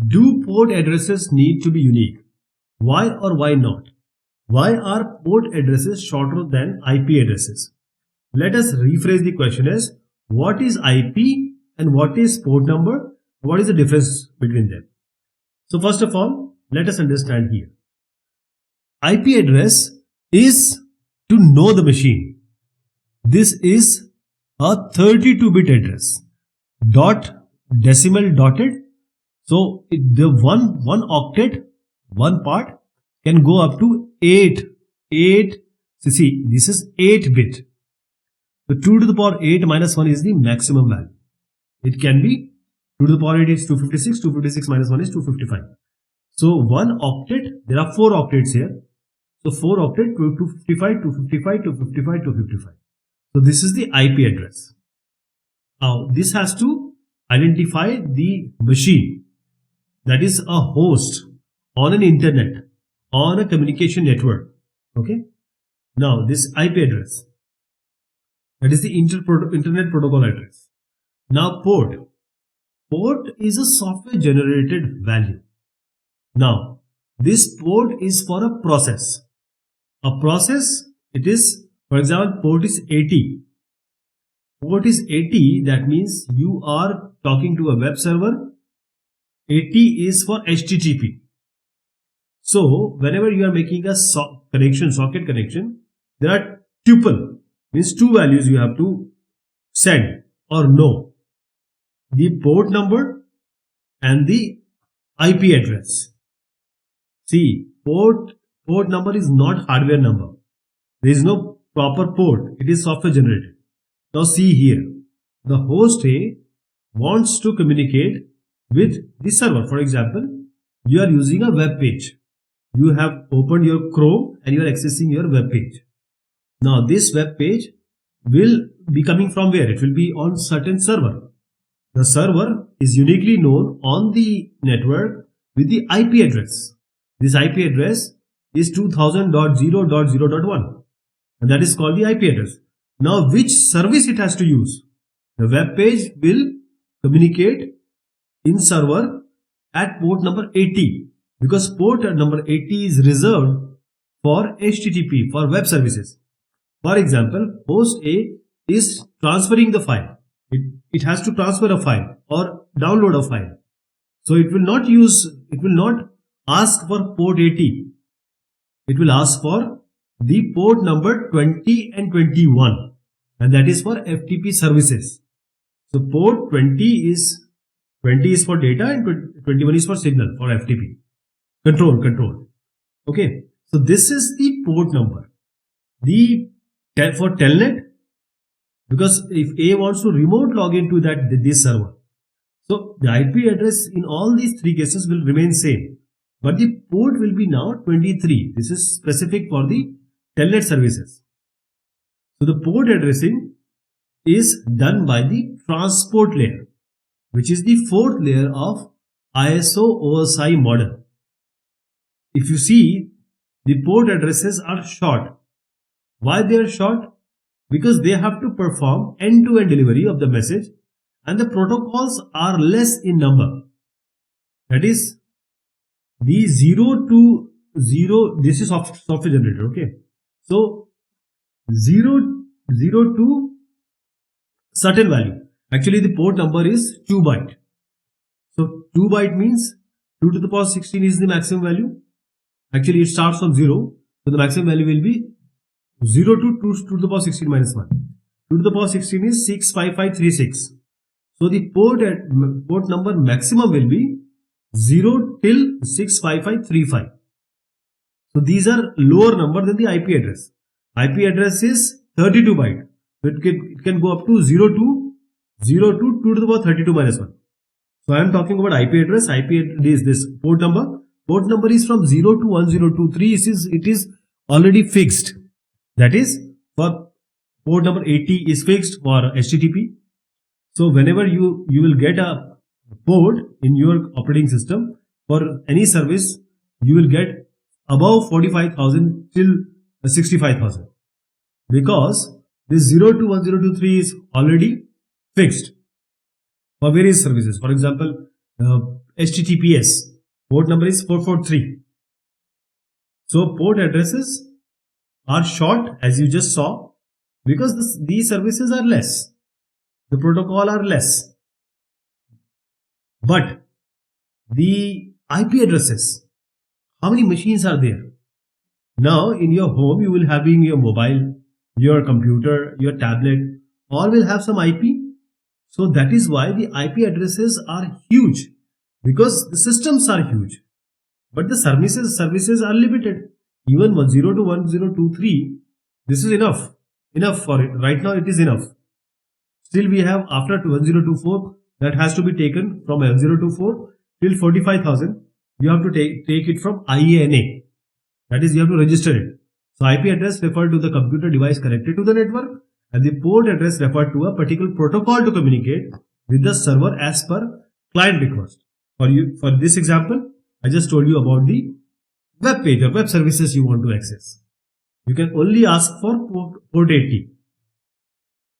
Do port addresses need to be unique? Why or why not? Why are port addresses shorter than IP addresses? Let us rephrase the question as, what is IP and what is port number? What is the difference between them? So first of all, let us understand here. IP address is to know the machine. This is a 32-bit address. Dot, decimal, dotted. So the one octet, one part can go up to 8. See, this is 8-bit. So 2 to the power 8 minus 1 is the maximum value. It can be 2 to the power 8 is 256, 256 minus 1 is 255. So one octet, there are 4 octets here. So 4 octet, 255, 255, 255, 255. So this is the IP address. Now this has to identify the machine, that is a host on an internet, on a communication network. Okay. Now this IP address, that is the internet protocol address. Now port is a software generated value. Now this port is for a process. A process, it is, for example, port is 80. Port is 80, that means you are talking to a web server. 80 is for HTTP. So whenever you are making a socket connection, there are tuple, means 2 values you have to send or know. The port number and the IP address. See, port number is not hardware number. There is no proper port. It is software generated. Now see here, the host A wants to communicate with the server. For example, you are using a web page. You have opened your Chrome and you are accessing your web page. Now this web page will be coming from where? It will be on certain server. The server is uniquely known on the network with the IP address. This IP address is 2000.0.0.1 and that is called the IP address. Now which service it has to use? The web page will communicate in server at port number 80, because port number 80 is reserved for HTTP, for web services. For example, host A is transferring the file. It has to transfer a file or download a file. So it will not ask for port 80. It will ask for the port number 20 and 21, and that is for FTP services. So port 20 is for data and 21 is for signal, for FTP. Control. Okay. So this is the port number. For telnet, because if A wants to remote log into this server, so the IP address in all these 3 cases will remain same, but the port will be now 23. This is specific for the telnet services. So the port addressing is done by the transport layer, which is the 4th layer of ISO OSI model. If you see, the port addresses are short. Why they are short? Because they have to perform end-to-end delivery of the message and the protocols are less in number. That is, the 0 to 0, this is software generator, okay. So 0 to certain value. Actually the port number is 2 byte. So 2 byte means 2 to the power 16 is the maximum value. Actually it starts from 0. So the maximum value will be 0 to 2 to the power 16 minus 1. 2 to the power 16 is 65536. So the port number maximum will be 0 till 65535. So these are lower number than the IP address. IP address is 32 byte. So it can go up to 0 to 2 to the power 32 minus 1. So I am talking about IP address. IP is this port number. Port number is from 0 to 1023. It is already fixed. That is, for port number 80 is fixed for HTTP. So whenever you will get a port in your operating system for any service, you will get above 45,000 till 65,000, because this 0 to 1023 is already fixed for various services. For example, HTTPS. Port number is 443. So port addresses are short, as you just saw, because these services are less. The protocol are less. But the IP addresses, how many machines are there? Now in your home, you will have in your mobile, your computer, your tablet, all will have some IP. So that is why the IP addresses are huge, because the systems are huge. But the services are limited. Even 10 to 1023, this is enough. Enough for it. Right now it is enough. Still we have after 1024 that has to be taken from 1024 till 45,000. You have to take it from IANA. That is, you have to register it. So IP address referred to the computer device connected to the network, and the port address referred to a particular protocol to communicate with the server as per client request. For this example, I just told you about the web page or web services you want to access. You can only ask for port 80.